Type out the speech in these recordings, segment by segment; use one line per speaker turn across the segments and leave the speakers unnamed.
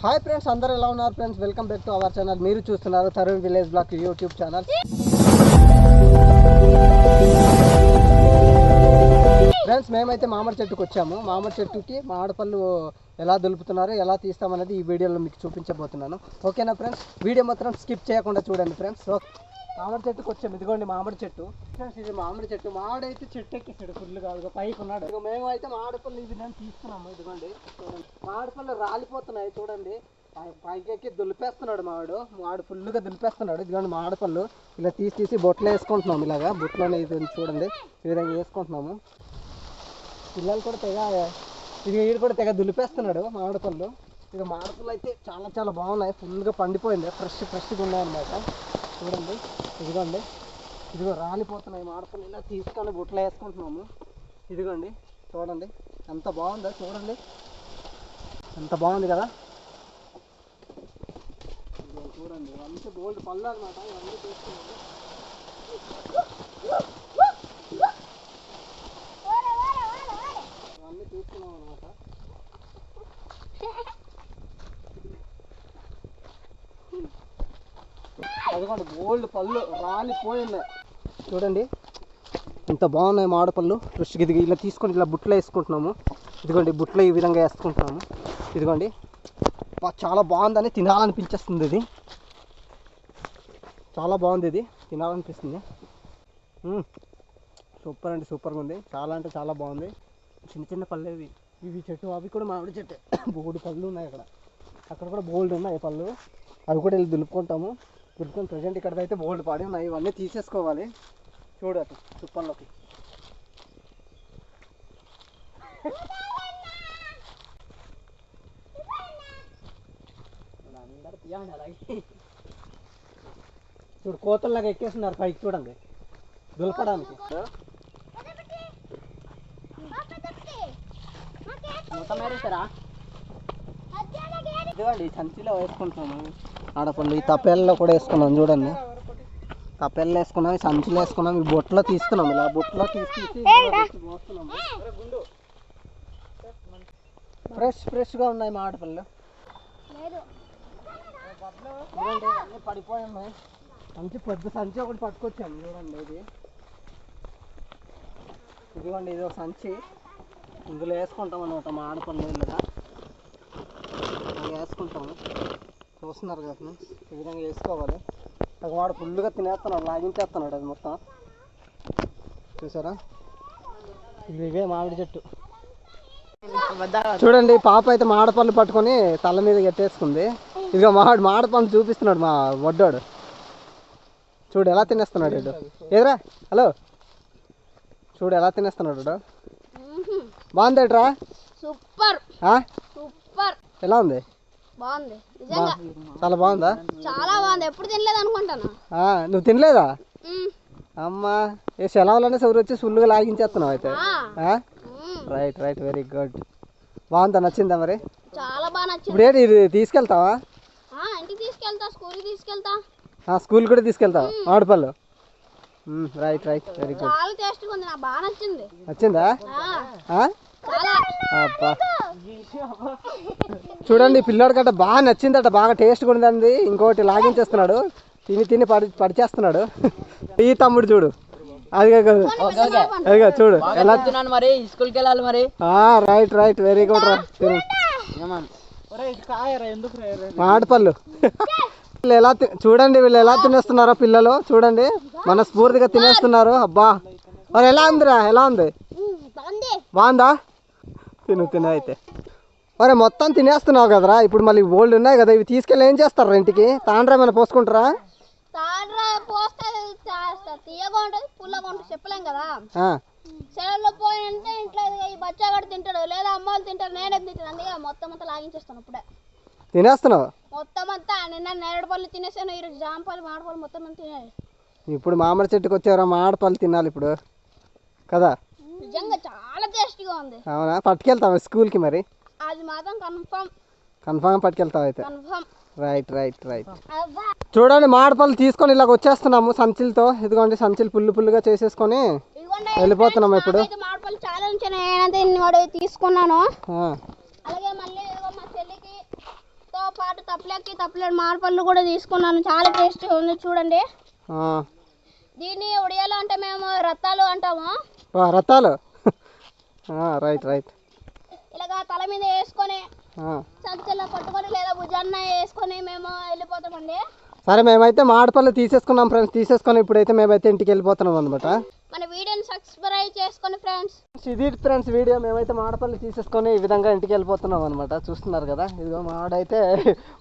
Hi friends, అందరూ ఎలా ఉన్నారు friends? Welcome back to our channel. మీరు చూస్తున్నారు Tarun village blog YouTube channel. Friends, మేమైతే మామిడి చెట్టుకు వచ్చాము. మామిడి చెట్టుకి మామిడిపళ్ళు ఎలా దులుపుతున్నారో, ఎలా తీస్తామనేది ఈ వీడియోలో మీకు చూపించబోతున్నాను. ఓకేనా ఫ్రెండ్స్? వీడియో మాత్రం స్కిప్ చేయకుండా చూడండి ఫ్రెండ్స్. మామిడి చెట్టుకు వచ్చాము. ఇదిగోండి మామిడి చెట్టు ఫ్రెండ్స్. ఇది మామిడి చెట్టు. మామిడి అయితే చెట్టు ఎక్కేసాడు ఫుల్ కాదు, పైకి ఉన్నాడు. ఇక మేము అయితే మామిడి పళ్ళు ఈ విధంగా తీసుకున్నాము. ఇదిగోండి చూడండి, మామిడి పళ్ళు రాలిపోతున్నాయి చూడండి. పైకి ఎక్కి దులిపేస్తున్నాడు మామిడి ఫుల్గా దులిపేస్తున్నాడు. ఇదిగోండి మామిడి పళ్ళు ఇలా తీసి బొట్లో వేసుకుంటున్నాము. ఇలాగా బొట్లోనే ఇది చూడండి, ఈ విధంగా వేసుకుంటున్నాము. పిల్లలు కూడా వీడు కూడా తెగ దులిపేస్తున్నాడు మామిడి పళ్ళు. ఇక మామిడి పళ్ళు అయితే చాలా చాలా బాగున్నాయి, ఫుల్గా పండిపోయింది, ఫ్రెష్గా ఉన్నాయన్నమాట. చూడండి, ఇదిగోండి, ఇదిగో రాలిపోతున్నాయి మామిడిపళ్ళు. ఇలా తీసుకొని బుట్టలో వేసుకుంటున్నాము. ఇదిగోండి చూడండి, ఎంత బాగుందో చూడండి, ఎంత బాగుంది కదా. చూడండి, ఇవన్నీ గోల్డ్ పళ్ళు అనమాట. ఇవన్నీ తీసుకున్నాము. ఇవన్నీ తీసుకున్నాం అనమాట. అదిగోండి గోల్డ్ పళ్ళు రాలిపోయింది చూడండి, ఇంత బాగున్నాయి మామిడిపళ్ళు ఫ్రెష్గా. ఇది ఇలా తీసుకొని ఇలా బుట్టలో వేసుకుంటున్నాము. ఇదిగోండి బుట్టలో ఈ విధంగా వేసుకుంటున్నాము. ఇదిగోండి చాలా బాగుందని తినాలనిపించేస్తుంది. ఇది చాలా బాగుంది, ఇది తినాలనిపిస్తుంది. సూపర్ అండి, సూపర్గా ఉంది. చాలా అంటే చాలా బాగుంది. చిన్న చిన్న పళ్ళు ఇవి చెట్టు, అవి కూడా మామిడి చెట్టు. బోల్డ్ పళ్ళు ఉన్నాయి అక్కడ కూడా బోల్డ్ ఉన్నాయి పళ్ళు. అవి కూడా వెళ్ళి దులుపుకుంటాము. దులుపుకొని ప్రజెంట్ ఇక్కడైతే బోల్డ్ పాడి ఉన్నాయి. ఇవన్నీ తీసేసుకోవాలి. చూడు అటు తుప్పల్లోకి. చూడు కోతల్లాగా ఎక్కేస్తున్నారు పైకి చూడండి దులపడానికి. ఇదిగోండి సంచిలో వేసుకుంటున్నాము ఆడపళ్ళు. ఈ తప్పేళ్ళలో కూడా వేసుకున్నాం చూడండి, తప్పేళ్ళు వేసుకున్నాం, ఈ సంచిలో వేసుకున్నాం, ఈ బొట్లో తీస్తున్నాం. ఇలా బొట్లో తీసి పోస్తున్నాము. ఫ్రెష్గా ఉన్నాయి మామిడిపళ్ళు. చూడండి అన్నీ పడిపోయి ఉన్నాయి. పెద్ద సంచి ఒకటి పట్టుకొచ్చాము చూడండి. ఇదిగోండి ఇది ఒక సంచి, ఇందులో వేసుకుంటాం అన్నమాట మామిడిపళ్ళు. ఇలాగా వేసుకుంటాము. చూస్తున్నారు కదా, ఈ విధంగా వేసుకోవాలి. ఒక వాడు ఫుల్గా తినేస్తున్నాడు, లాగించేస్తున్నాడు అది మొత్తం. చూసారా, ఇవే మామిడి చెట్టు. చూడండి పాప అయితే మామిడిపళ్ళు పట్టుకొని తల మీద కట్టేసుకుంది. ఇదిగో మామిడిపళ్ళు చూపిస్తున్నాడు మా వడ్డాడు. చూడు ఎలా తినేస్తున్నాడు ఇడు. ఏదిరా హలో, చూడు ఎలా తినేస్తున్నాడు. బాగుందేట్రా?
సూపర్.
ఎలా ఉంది?
బాగుంది,
చాలా బాగుందా?
చాలా బాగుంది. ఎప్పుడు తినలేదు అనుకుంటాను.
నువ్వు తినలేదా? అమ్మా, ఏ సెలవులనే సౌరు వచ్చి ఫుల్గా లాగించేస్తున్నావు అయితే. Right very good. బాగుందా? నచ్చిందా మరి?
చాలా బాగా నచ్చింది.
ఇప్పుడు ఏంటి ఇది తీసుకెళ్తావా?
ఇంటికి తీసుకెళ్తా, స్కూల్కి తీసుకెళ్తా.
స్కూల్ కూడా తీసుకెళ్తావా మామిడిపళ్ళు? Right very good.
చాలా టేస్ట్గా ఉంది, నాకు బాగా నచ్చింది.
నచ్చిందా? చూడండి పిల్లోడి గట్ట బాగా నచ్చిందట, బాగా టేస్ట్గా ఉందండి. ఇంకోటి లాగించేస్తున్నాడు, తిని పడిచేస్తున్నాడు. ఈ తమ్ముడు చూడు, అదిగా చూడు ఎలా
మరి స్కూల్కి వెళ్ళాలి మరి.
రైట్ వెరీ గుడ్ రా. మామిడిపళ్ళు ఎలా చూడండి, వీళ్ళు ఎలా తినేస్తున్నారో పిల్లలు చూడండి, మనస్ఫూర్తిగా తినేస్తున్నారు. అబ్బా మరి ఎలా ఉందిరా? ఎలా ఉంది? బాగుందా? తిను అయితే. మరి మొత్తం తినేస్తున్నావు కదరా. ఇప్పుడు మళ్ళీ బోల్డ్ ఉన్నాయి కదా, ఇవి తీసుకెళ్ళి ఏం చేస్తారా? ఇంటికి తాండ్రా ఏమైనా పోసుకుంటారా?
తీయగా ఉంటుంది, పుల్లగా ఉంటుంది, చెప్పలేం కదా. సెలవులో పోయింటే ఇంట్లో ఈ బచ్చాగడు తింటాడు, లేదా అమ్మాయిలు తింటారు, నేనే తింటాను. అందుకే మొత్తం అంతా లాగించేస్తాను. ఇప్పుడే
తినేస్తున్నావు
మొత్తం అంతా. నిన్న నేరేడు పళ్ళు తినేసాను, ఈరోజు జామపళ్ళు మామిడిపళ్ళు మొత్తం అంతా తినేది.
ఇప్పుడు మామిడి చెట్టుకు వచ్చారా, మామిడిపళ్ళు తినాలి ఇప్పుడు కదా.
నిజంగా చాలా టేస్టీగా ఉంది.
అవునా? పట్టుకెళ్తావా స్కూల్కి మరి?
అది మాత్రం
కన్ఫామ్ పట్టుకెళ్తావు అయితే. రైట్ చూడండి మామిడిపళ్ళు తీసుకొని ఇలాగ వచ్చేస్తున్నాము సంచులతో. ఇదిగోండి సంచులు పుల్లుగా చేసేసుకొని వెళ్ళిపోతున్నాం. ఇప్పుడు
మామిడిపళ్ళు చాలా ఉంచాను, తీసుకున్నాను. అలాగే మళ్ళీ మా చెల్లికి తప్పలేడు మామిడిపళ్ళు కూడా తీసుకున్నాను. చాలా టేస్టీ ఉంది చూడండి. దీన్ని ఉడియాలు అంటే మేము రత్తాలు అంటాము.
Rattalu right right.
ఇలాగా తల మీద వేసుకొని సంచుల్లో పట్టుకొని లేదా భుజాన్న వేసుకొని మేము వెళ్ళిపోతామండి.
సరే మేమైతే మామిడిపళ్ళు తీసేసుకున్నాం ఫ్రెండ్స్. తీసేసుకొని ఇప్పుడైతే మేమైతే ఇంటికి వెళ్ళిపోతున్నాం అనమాట.
మన వీడియోని సబ్స్క్రైబ్ చేసుకోండి ఫ్రెండ్స్.
ఇది ఫ్రెండ్స్ వీడియో. మేమైతే మామిడిపళ్ళు తీసేసుకొని ఈ విధంగా ఇంటికి వెళ్ళిపోతున్నాం అనమాట. చూస్తున్నారు కదా, ఇదిగో మామిడైతే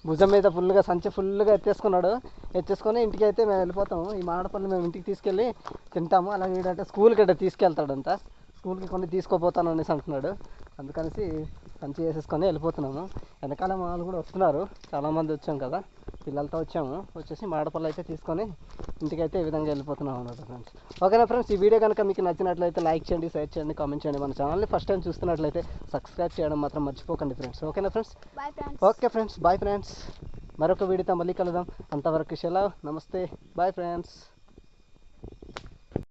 భుజం మీద ఫుల్గా సంచి ఫుల్గా ఎత్తేసుకొని ఇంటికి అయితే మేము వెళ్ళిపోతాము. ఈ మామిడిపళ్ళు మేము ఇంటికి తీసుకెళ్ళి తింటాము. అలాగే వీడంటే స్కూల్కి అయితే తీసుకెళ్తాడంట. స్కూల్కి కొన్ని తీసుకోపోతాను అనేసి అంటున్నాడు. అందుకనేసి సంచి వేసేసుకొని వెళ్ళిపోతున్నాము. వెనకాల మా వాళ్ళు కూడా వస్తున్నారు. చాలామంది వచ్చాం కదా, పిల్లలతో వచ్చేసి మామిడిపళ్ళు అయితే తీసుకొని ఇంటికైతే ఈ విధంగా వెళ్ళిపోతున్నాం అన్నమాట ఫ్రెండ్స్. ఓకేనా ఫ్రెండ్స్, ఈ వీడియో కనుక మీకు నచ్చినట్లయితే లైక్ చేయండి, షేర్ చేయండి, కామెంట్ చేయండి. మన ఛానల్ని ఫస్ట్ టైం చూస్తున్నట్లయితే సబ్స్క్రైబ్ చేయడం మాత్రం మర్చిపోకండి ఫ్రెండ్స్. ఓకేనా friends? Okay friends, bye friends. మరొక వీడియోతో మళ్ళీ కలుద్దాం. అంతవరకు సెలవు. నమస్తే, బాయ్ ఫ్రెండ్స్.